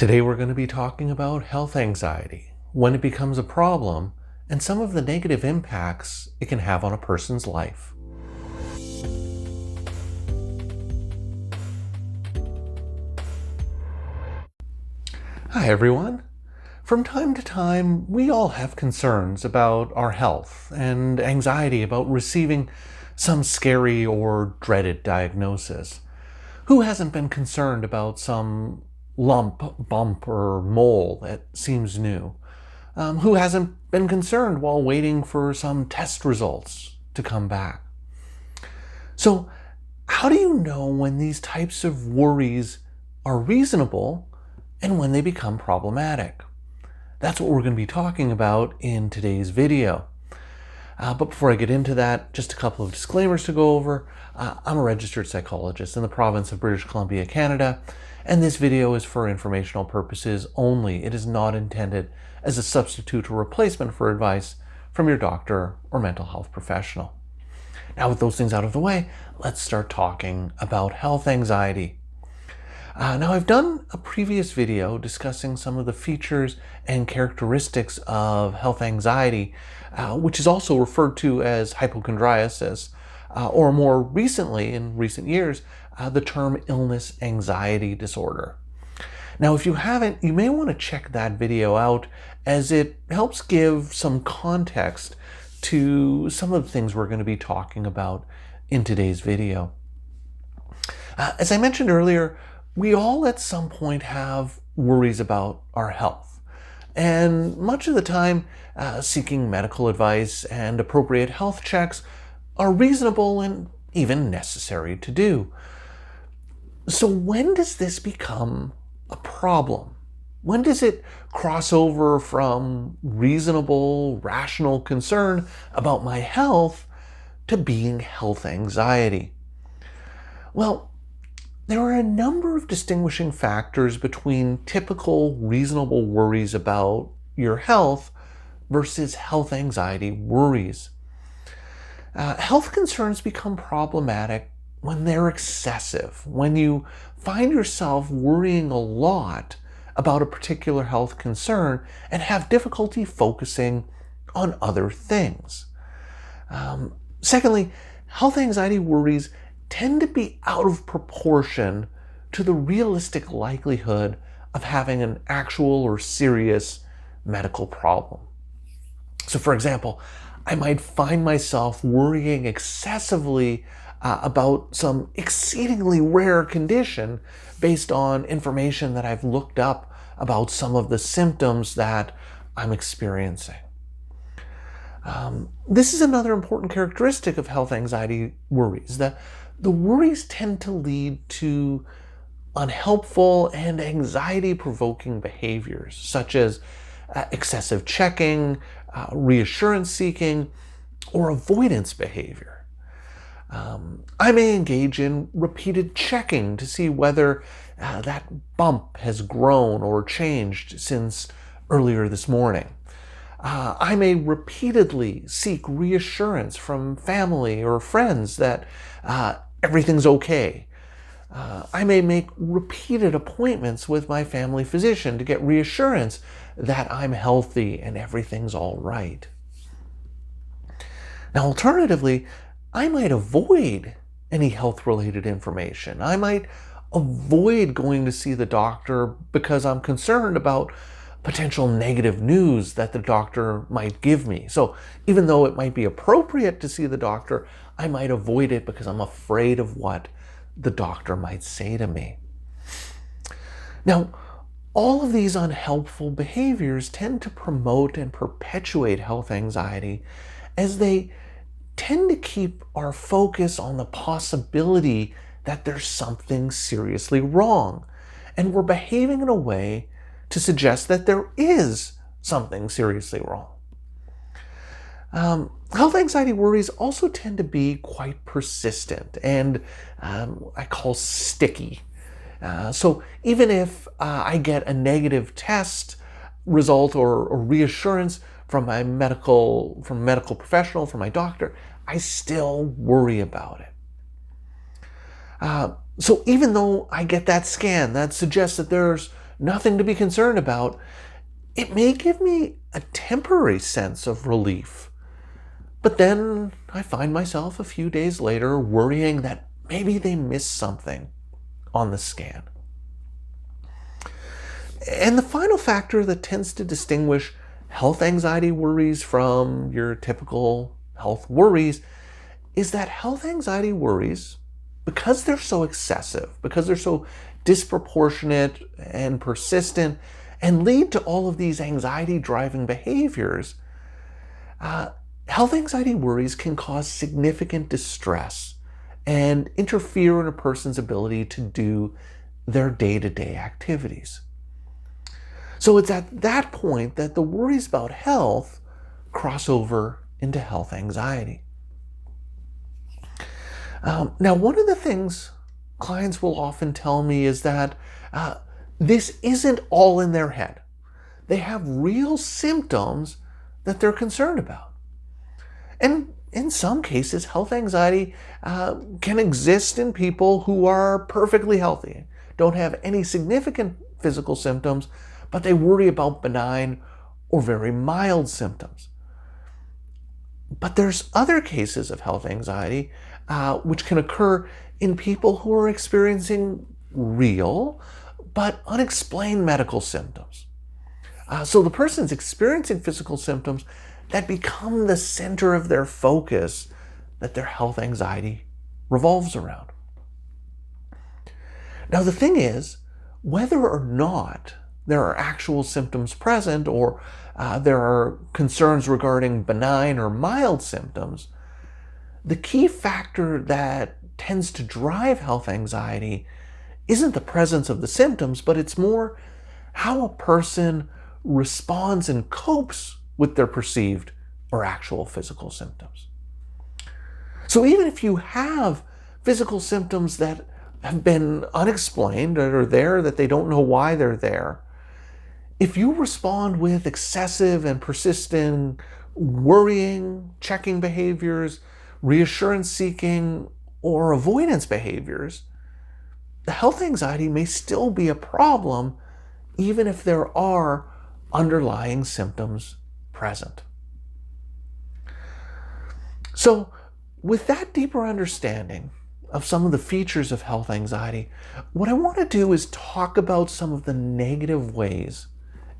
Today we're going to be talking about health anxiety, when it becomes a problem, and some of the negative impacts it can have on a person's life. Hi everyone. From time to time, we all have concerns about our health and anxiety about receiving some scary or dreaded diagnosis. Who hasn't been concerned about some lump, bump, or mole that seems new? Who hasn't been concerned while waiting for some test results to come back? So, how do you know when these types of worries are reasonable and when they become problematic? That's what we're going to be talking about in today's video. But before I get into that, just a couple of disclaimers to go over. I'm a registered psychologist in the province of British Columbia, Canada, and this video is for informational purposes only. It is not intended as a substitute or replacement for advice from your doctor or mental health professional. Now, with those things out of the way, let's start talking about health anxiety. Now, I've done a previous video discussing some of the features and characteristics of health anxiety, which is also referred to as hypochondriasis, or more recently, in recent years, the term illness anxiety disorder. Now, if you haven't, you may want to check that video out as it helps give some context to some of the things we're going to be talking about in today's video. As I mentioned earlier, we all at some point have worries about our health, and much of the time seeking medical advice and appropriate health checks are reasonable and even necessary to do. So when does this become a problem? When does it cross over from reasonable, rational concern about my health to being health anxiety? Well, there are a number of distinguishing factors between typical, reasonable worries about your health versus health anxiety worries. Health concerns become problematic when they're excessive, when you find yourself worrying a lot about a particular health concern and have difficulty focusing on other things. Secondly, health anxiety worries tend to be out of proportion to the realistic likelihood of having an actual or serious medical problem. So, for example, I might find myself worrying excessively about some exceedingly rare condition based on information that I've looked up about some of the symptoms that I'm experiencing. This is another important characteristic of health anxiety worries. The worries tend to lead to unhelpful and anxiety-provoking behaviors, such as excessive checking, reassurance-seeking, or avoidance behavior. I may engage in repeated checking to see whether that bump has grown or changed since earlier this morning. I may repeatedly seek reassurance from family or friends that everything's okay. I may make repeated appointments with my family physician to get reassurance that I'm healthy and everything's all right. Now, alternatively, I might avoid any health-related information. I might avoid going to see the doctor because I'm concerned about potential negative news that the doctor might give me. So even though it might be appropriate to see the doctor, I might avoid it because I'm afraid of what the doctor might say to me. Now, all of these unhelpful behaviors tend to promote and perpetuate health anxiety as they tend to keep our focus on the possibility that there's something seriously wrong, and we're behaving in a way to suggest that there is something seriously wrong. Health anxiety worries also tend to be quite persistent and I call sticky. So even if I get a negative test result or reassurance from my medical professional, from my doctor, I still worry about it. So even though I get that scan that suggests that there's nothing to be concerned about, it may give me a temporary sense of relief. But then I find myself a few days later worrying that maybe they missed something on the scan. And the final factor that tends to distinguish health anxiety worries from your typical health worries is that health anxiety worries, because they're so excessive, because they're so disproportionate and persistent, and lead to all of these anxiety-driving behaviors, health anxiety worries can cause significant distress and interfere in a person's ability to do their day-to-day activities. So it's at that point that the worries about health cross over into health anxiety. Now, one of the things clients will often tell me is that this isn't all in their head. They have real symptoms that they're concerned about. And in some cases, health anxiety can exist in people who are perfectly healthy, don't have any significant physical symptoms, but they worry about benign or very mild symptoms. But there's other cases of health anxiety which can occur in people who are experiencing real but unexplained medical symptoms. So the person's experiencing physical symptoms that become the center of their focus that their health anxiety revolves around. Now the thing is, whether or not there are actual symptoms present or there are concerns regarding benign or mild symptoms, the key factor that tends to drive health anxiety isn't the presence of the symptoms, but it's more how a person responds and copes with their perceived or actual physical symptoms. So even if you have physical symptoms that have been unexplained, that are there, that they don't know why they're there, if you respond with excessive and persistent worrying, checking behaviors, reassurance-seeking, or avoidance behaviors, the health anxiety may still be a problem even if there are underlying symptoms present. So, with that deeper understanding of some of the features of health anxiety, what I want to do is talk about some of the negative ways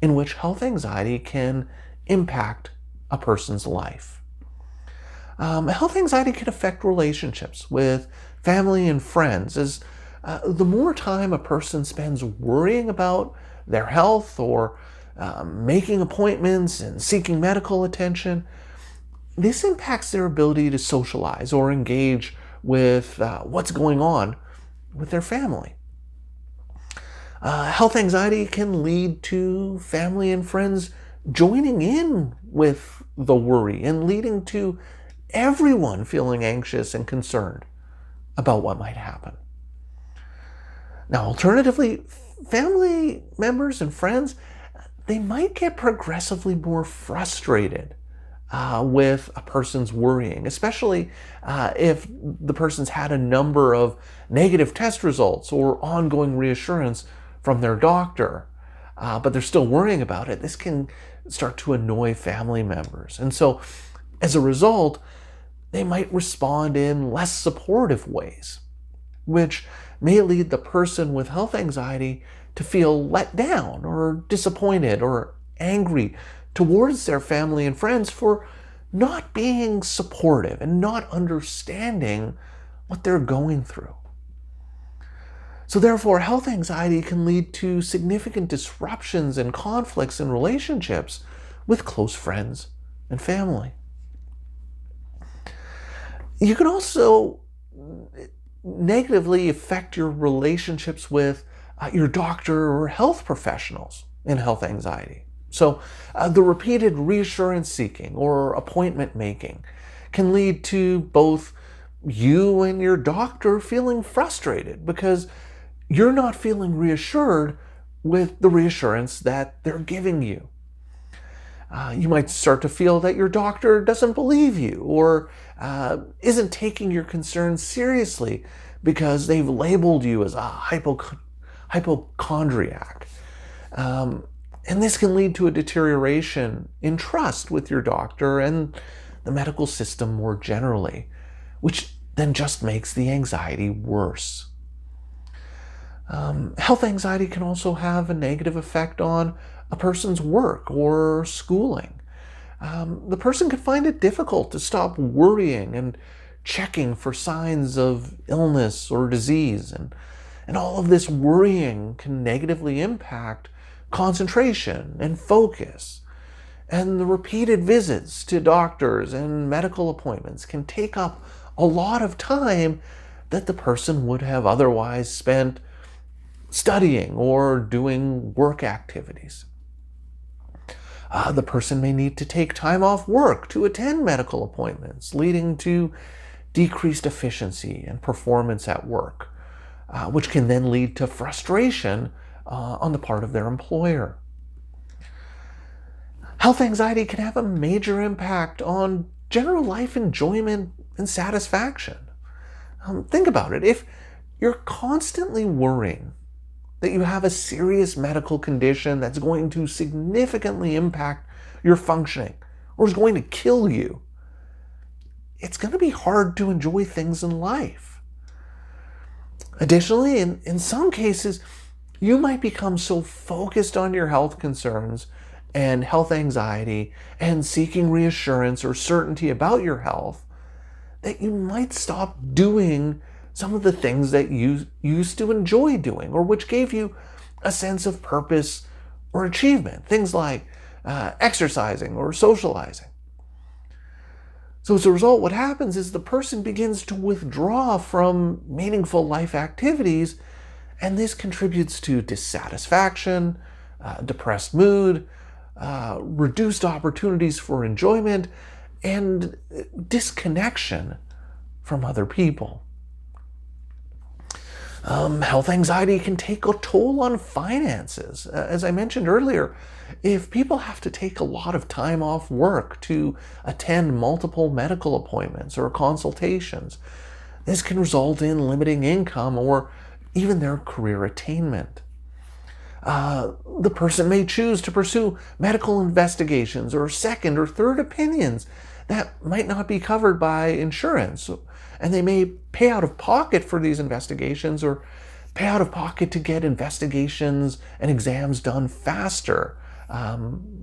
in which health anxiety can impact a person's life. Health anxiety can affect relationships with family and friends, as the more time a person spends worrying about their health or making appointments and seeking medical attention, this impacts their ability to socialize or engage with what's going on with their family. Health anxiety can lead to family and friends joining in with the worry and leading to everyone feeling anxious and concerned about what might happen. Now, alternatively, family members and friends, they might get progressively more frustrated with a person's worrying, especially if the person's had a number of negative test results or ongoing reassurance from their doctor, but they're still worrying about it. This can start to annoy family members. And so, as a result, they might respond in less supportive ways, which may lead the person with health anxiety to feel let down or disappointed or angry towards their family and friends for not being supportive and not understanding what they're going through. So therefore, health anxiety can lead to significant disruptions and conflicts in relationships with close friends and family. You can also negatively affect your relationships with your doctor or health professionals in health anxiety. So the repeated reassurance-seeking or appointment making can lead to both you and your doctor feeling frustrated because you're not feeling reassured with the reassurance that they're giving you. You might start to feel that your doctor doesn't believe you or isn't taking your concerns seriously because they've labeled you as a hypochondriac. And this can lead to a deterioration in trust with your doctor and the medical system more generally, which then just makes the anxiety worse. Health anxiety can also have a negative effect on a person's work or schooling. The person could find it difficult to stop worrying and checking for signs of illness or disease. And all of this worrying can negatively impact concentration and focus. And the repeated visits to doctors and medical appointments can take up a lot of time that the person would have otherwise spent studying or doing work activities. The person may need to take time off work to attend medical appointments, leading to decreased efficiency and performance at work, which can then lead to frustration on the part of their employer. Health anxiety can have a major impact on general life enjoyment and satisfaction. Think about it. If you're constantly worrying that you have a serious medical condition that's going to significantly impact your functioning or is going to kill you, it's going to be hard to enjoy things in life. Additionally, in some cases, you might become so focused on your health concerns and health anxiety and seeking reassurance or certainty about your health that you might stop doing some of the things that you used to enjoy doing or which gave you a sense of purpose or achievement. Things like exercising or socializing. So as a result, what happens is the person begins to withdraw from meaningful life activities, and this contributes to dissatisfaction, depressed mood, reduced opportunities for enjoyment, and disconnection from other people. Health anxiety can take a toll on finances. As I mentioned earlier, if people have to take a lot of time off work to attend multiple medical appointments or consultations, this can result in limiting income or even their career attainment. The person may choose to pursue medical investigations or second or third opinions that might not be covered by insurance. And they may pay out of pocket for these investigations or pay out of pocket to get investigations and exams done faster.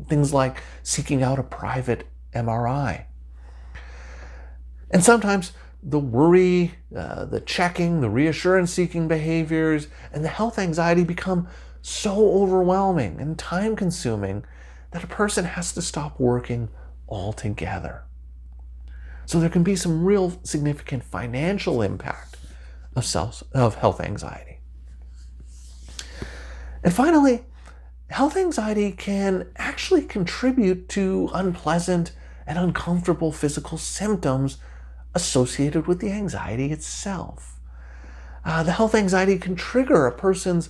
Things like seeking out a private MRI. And sometimes the worry, the checking, the reassurance-seeking behaviors, and the health anxiety become so overwhelming and time-consuming that a person has to stop working altogether. So there can be some real significant financial impact of health anxiety. And finally, health anxiety can actually contribute to unpleasant and uncomfortable physical symptoms associated with the anxiety itself. The health anxiety can trigger a person's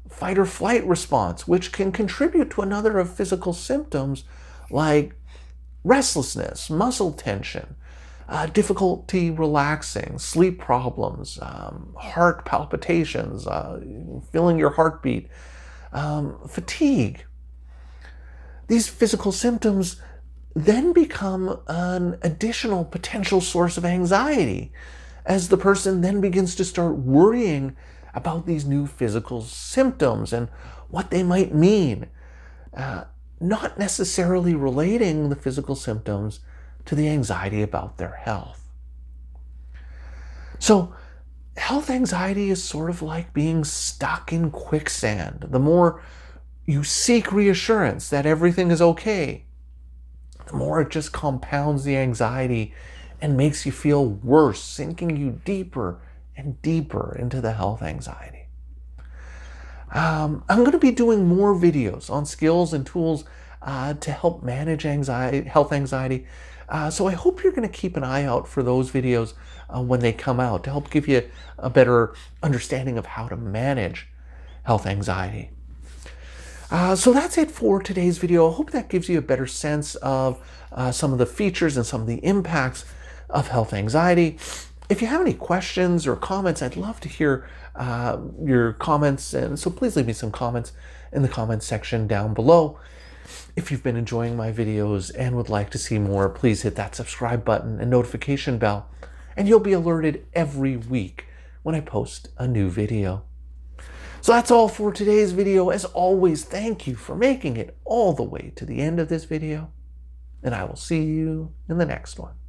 fight or flight response, which can contribute to another of physical symptoms like restlessness, muscle tension, difficulty relaxing, sleep problems, heart palpitations, feeling your heartbeat, fatigue. These physical symptoms then become an additional potential source of anxiety as the person then begins to start worrying about these new physical symptoms and what they might mean, not necessarily relating the physical symptoms to the anxiety about their health. So, health anxiety is sort of like being stuck in quicksand. The more you seek reassurance that everything is okay, the more it just compounds the anxiety and makes you feel worse, sinking you deeper and deeper into the health anxiety. I'm going to be doing more videos on skills and tools to help manage health anxiety. So I hope you're going to keep an eye out for those videos when they come out to help give you a better understanding of how to manage health anxiety. So that's it for today's video. I hope that gives you a better sense of some of the features and some of the impacts of health anxiety. If you have any questions or comments, I'd love to hear your comments, and so please leave me some comments in the comments section down below. If you've been enjoying my videos and would like to see more, please hit that subscribe button and notification bell, and you'll be alerted every week when I post a new video. So that's all for today's video. As always, thank you for making it all the way to the end of this video, and I will see you in the next one.